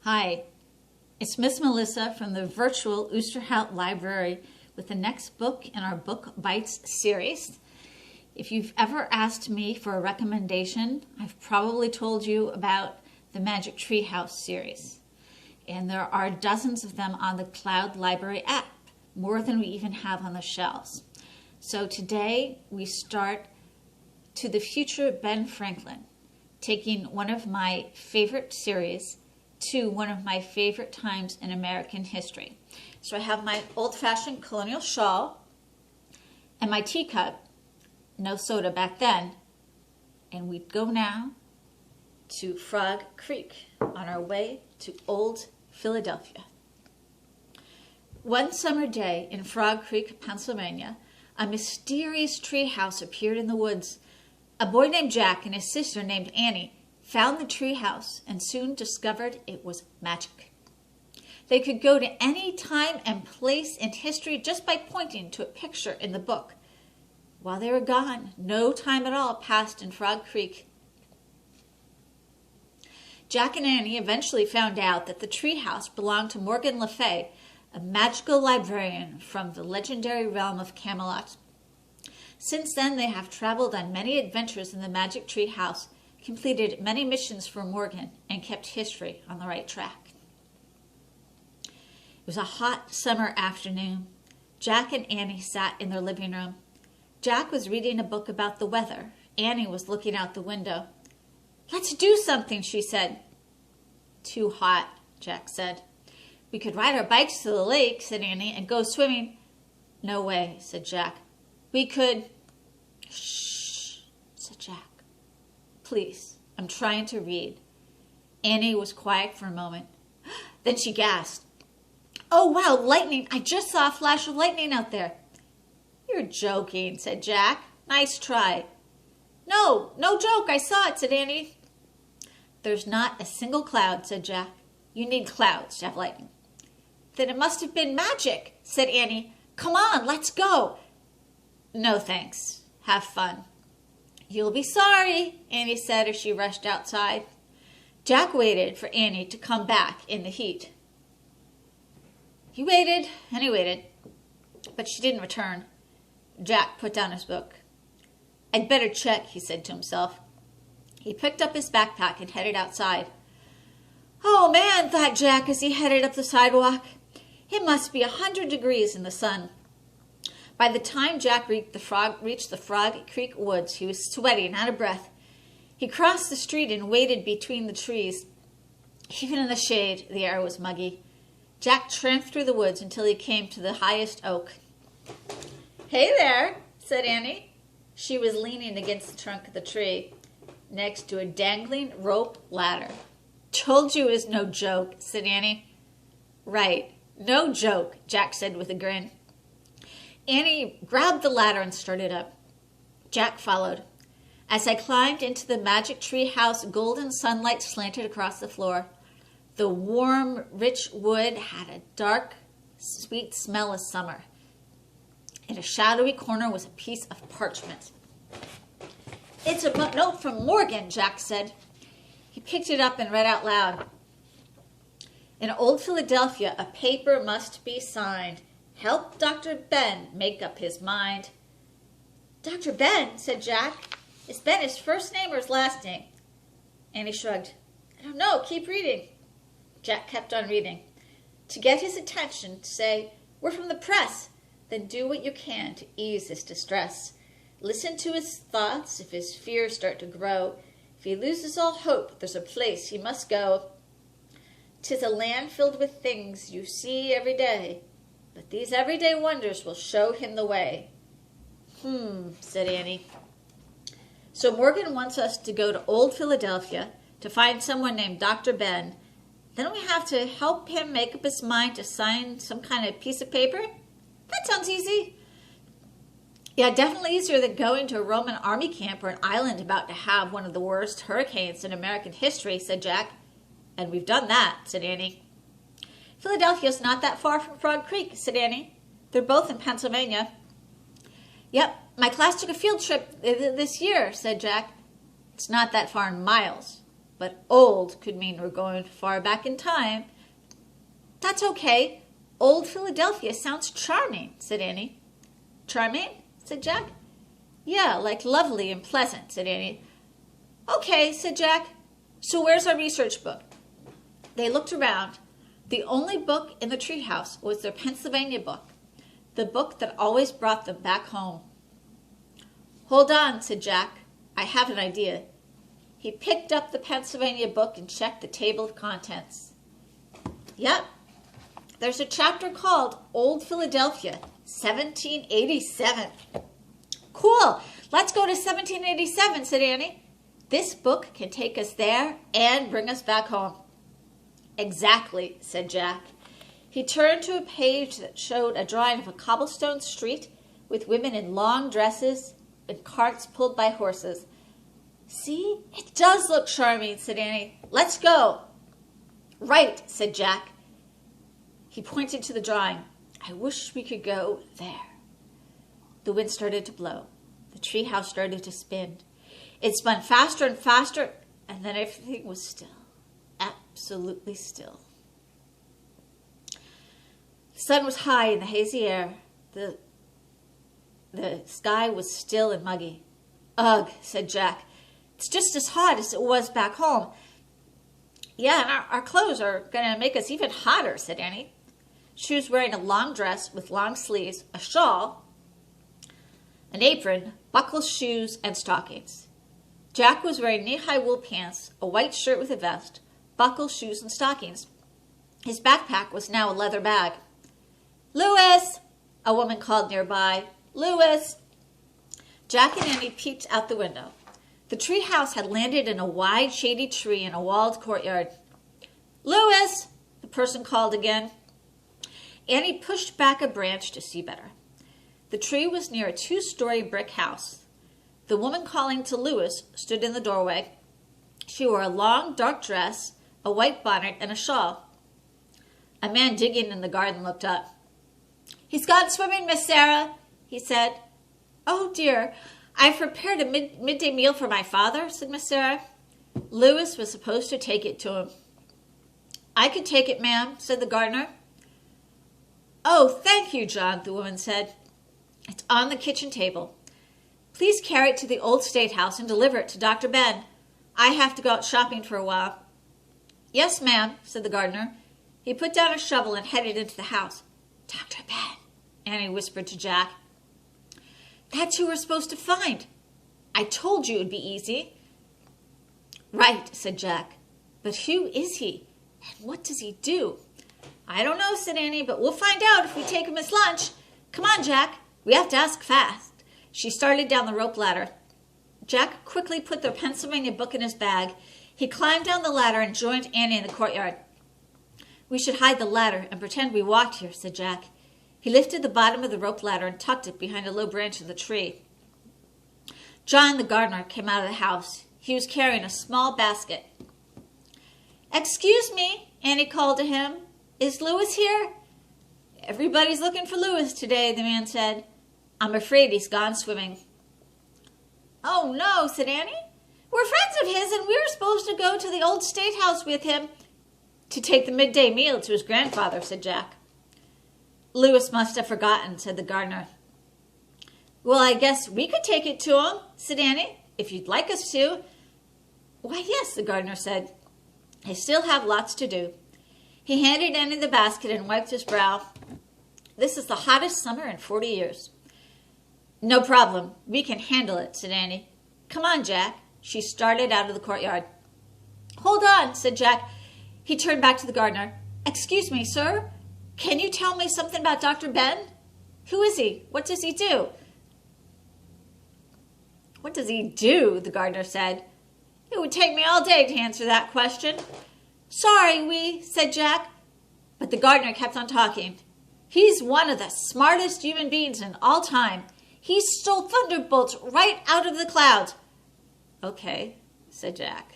Hi, it's Miss Melissa from the virtual Oosterhout Library with the next book in our Book Bites series. If you've ever asked me for a recommendation, I've probably told you about the Magic Tree House series. And there are dozens of them on the Cloud Library app, more than we even have on the shelves. So today we start To the Future Ben Franklin, taking one of my favorite series to one of my favorite times in American history. So I have my old-fashioned colonial shawl and my teacup, no soda back then, and we go now to Frog Creek on our way to Old Philadelphia. One summer day in Frog Creek, Pennsylvania, a mysterious tree house appeared in the woods. A boy named Jack and his sister named Annie found the tree house and soon discovered it was magic. They could go to any time and place in history just by pointing to a picture in the book. While they were gone, no time at all passed in Frog Creek. Jack and Annie eventually found out that the tree house belonged to Morgan Le Fay, a magical librarian from the legendary realm of Camelot. Since then, they have traveled on many adventures in the Magic Tree House, completed many missions for Morgan, and kept history on the right track. It was a hot summer afternoon. Jack and Annie sat in their living room. Jack was reading a book about the weather. Annie was looking out the window. "Let's do something," she said. "Too hot," Jack said. "We could ride our bikes to the lake," said Annie, "and go swimming." "No way," said Jack. "We could..." "Shh," said Jack. "Please, I'm trying to read." Annie was quiet for a moment. Then she gasped. "Oh, wow, lightning! I just saw a flash of lightning out there." "You're joking," said Jack. "Nice try." No joke, I saw it," said Annie. "There's not a single cloud," said Jack. "You need clouds to have lightning." "Then it must have been magic," said Annie. "Come on, let's go." "No, thanks. Have fun." "You'll be sorry," Annie said as she rushed outside. Jack waited for Annie to come back in the heat. He waited and he waited, but she didn't return. Jack put down his book. "I'd better check," he said to himself. He picked up his backpack and headed outside. "Oh, man," thought Jack as he headed up the sidewalk. "It must be 100 degrees in the sun." By the time Jack reached the Frog Creek woods, he was sweating, out of breath. He crossed the street and waited between the trees. Even in the shade, the air was muggy. Jack tramped through the woods until he came to the highest oak. "Hey there," said Annie. She was leaning against the trunk of the tree, next to a dangling rope ladder. "Told you it was no joke," said Annie. "Right, no joke," Jack said with a grin. Annie grabbed the ladder and started up. Jack followed. As I climbed into the Magic Tree House, golden sunlight slanted across the floor. The warm, rich wood had a dark, sweet smell of summer. In a shadowy corner was a piece of parchment. "It's a note from Morgan," Jack said. He picked it up and read out loud. "In Old Philadelphia, a paper must be signed. Help Dr. Ben make up his mind." "Dr. Ben," said Jack. "Is Ben his first name or his last name?" Annie shrugged. "I don't know. Keep reading." Jack kept on reading. To get his attention, say, "We're from the press." Then do what you can to ease his distress. Listen to his thoughts if his fears start to grow. If he loses all hope, there's a place he must go. 'Tis a land filled with things you see every day, but these everyday wonders will show him the way. Said Annie. "So Morgan wants us to go to Old Philadelphia to find someone named Dr. Ben. Then we have to help him make up his mind to sign some kind of piece of paper? That sounds easy." "Yeah, definitely easier than going to a Roman army camp or an island about to have one of the worst hurricanes in American history," said Jack. "And we've done that," said Annie. "Philadelphia's not that far from Frog Creek," said Annie. "They're both in Pennsylvania." "Yep, My class took a field trip this year, said Jack. It's not that far in miles, but old could mean we're going far back in time. That's okay. Old Philadelphia sounds charming, said Annie. Charming? Said Jack. Yeah, like lovely and pleasant, said Annie. Okay, said Jack. So where's our research book? They looked around. The only book in the treehouse was their Pennsylvania book, the book that always brought them back home. Hold on, said Jack. I have an idea. He picked up the Pennsylvania book and checked the table of contents. Yep, there's a chapter called Old Philadelphia, 1787. Cool, let's go to 1787, said Annie. This book can take us there and bring us back home. Exactly, said Jack. He turned to a page that showed a drawing of a cobblestone street with women in long dresses and carts pulled by horses. See, it does look charming, said Annie. Let's go. Right, said Jack. He pointed to the drawing. I wish we could go there. The wind started to blow. The treehouse started to spin. It spun faster and faster, and then everything was still. Absolutely still. The sun was high in the hazy air. The sky was still and muggy. Ugh, said Jack. It's just as hot as it was back home. Yeah, and our clothes are going to make us even hotter, said Annie. She was wearing a long dress with long sleeves, a shawl, an apron, buckled shoes, and stockings. Jack was wearing knee-high wool pants, a white shirt with a vest, buckled shoes, and stockings. His backpack was now a leather bag. Louis! A woman called nearby. Louis! Jack and Annie peeked out the window. The tree house had landed in a wide, shady tree in a walled courtyard. Louis! The person called again. Annie pushed back a branch to see better. The tree was near a 2-story brick house. The woman calling to Louis stood in the doorway. She wore a long, dark dress, a white bonnet, and a shawl. A man digging in the garden looked up. He's gone swimming, Miss Sarah, he said. Oh, dear, I've prepared a midday meal for my father, said Miss Sarah. Louis was supposed to take it to him. I could take it, ma'am, said the gardener. Oh, thank you, John, the woman said. It's on the kitchen table. Please carry it to the old State House and deliver it to Dr. Ben. I have to go out shopping for a while. Yes, ma'am, said the gardener. He put down a shovel and headed into the house. Dr. Ben, Annie whispered to Jack. That's who we're supposed to find. I told you it would be easy. Right, said Jack. But who is he? And what does he do? I don't know, said Annie, but we'll find out if we take him his lunch. Come on, Jack. We have to ask fast. She started down the rope ladder. Jack quickly put the Pennsylvania book in his bag. He climbed down the ladder and joined Annie in the courtyard. We should hide the ladder and pretend we walked here, said Jack. He lifted the bottom of the rope ladder and tucked it behind a low branch of the tree. John, the gardener, came out of the house. He was carrying a small basket. Excuse me, Annie called to him. Is Louis here? Everybody's looking for Louis today, the man said. I'm afraid he's gone swimming. Oh, no, said Annie. We're friends of his, and we were supposed to go to the old State House with him to take the midday meal to his grandfather, said Jack. Louis must have forgotten, said the gardener. Well, I guess we could take it to him, said Annie, if you'd like us to. Why, yes, the gardener said. I still have lots to do. He handed Annie the basket and wiped his brow. This is the hottest summer in 40 years. No problem. We can handle it, said Annie. Come on, Jack. She started out of the courtyard. Hold on, said Jack. He turned back to the gardener. Excuse me, sir. Can you tell me something about Dr. Ben? Who is he? What does he do? What does he do? The gardener said. It would take me all day to answer that question. Sorry, said Jack. But the gardener kept on talking. He's one of the smartest human beings in all time. He stole thunderbolts right out of the clouds. Okay, said Jack.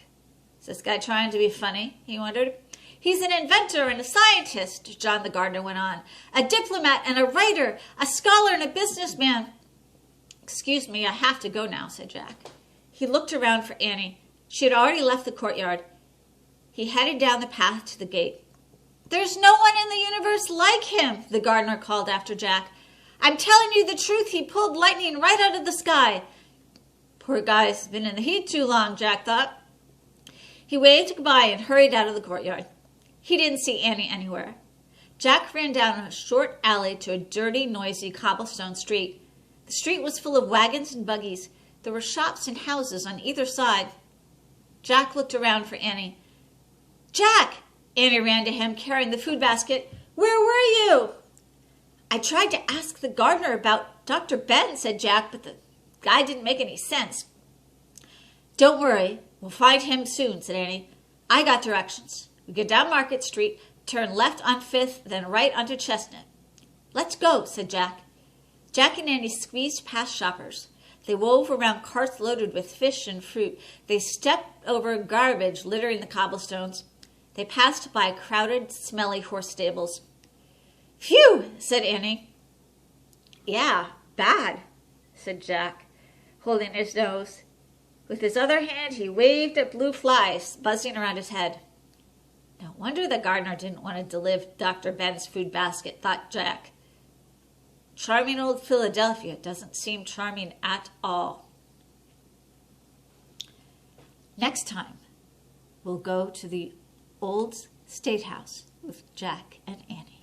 Is this guy trying to be funny? He wondered. He's an inventor and a scientist, John the gardener went on. A diplomat and a writer, a scholar and a businessman. "Excuse me, I have to go now," said Jack. He looked around for Annie. She had already left the courtyard. He headed down the path to the gate. "There's no one in the universe like him," the gardener called after Jack. "I'm telling you the truth, he pulled lightning right out of the sky." Poor guy's been in the heat too long, Jack thought. He waved goodbye and hurried out of the courtyard. He didn't see Annie anywhere. Jack ran down a short alley to a dirty, noisy cobblestone street. The street was full of wagons and buggies. There were shops and houses on either side. Jack looked around for Annie. "Jack!" Annie ran to him, carrying the food basket. "Where were you?" "I tried to ask the gardener about Dr. Ben," said Jack, "but the guy didn't make any sense." "Don't worry. We'll find him soon," said Annie. "I got directions. We go down Market Street, turn left on 5th, then right onto Chestnut." "Let's go," said Jack. Jack and Annie squeezed past shoppers. They wove around carts loaded with fish and fruit. They stepped over garbage littering the cobblestones. They passed by crowded, smelly horse stables. "Phew," said Annie. "Yeah, bad," said Jack, holding his nose. With his other hand, he waved at blue flies buzzing around his head. No wonder the gardener didn't want to deliver Dr. Ben's food basket, thought Jack. Charming old Philadelphia doesn't seem charming at all. Next time, we'll go to the old State House with Jack and Annie.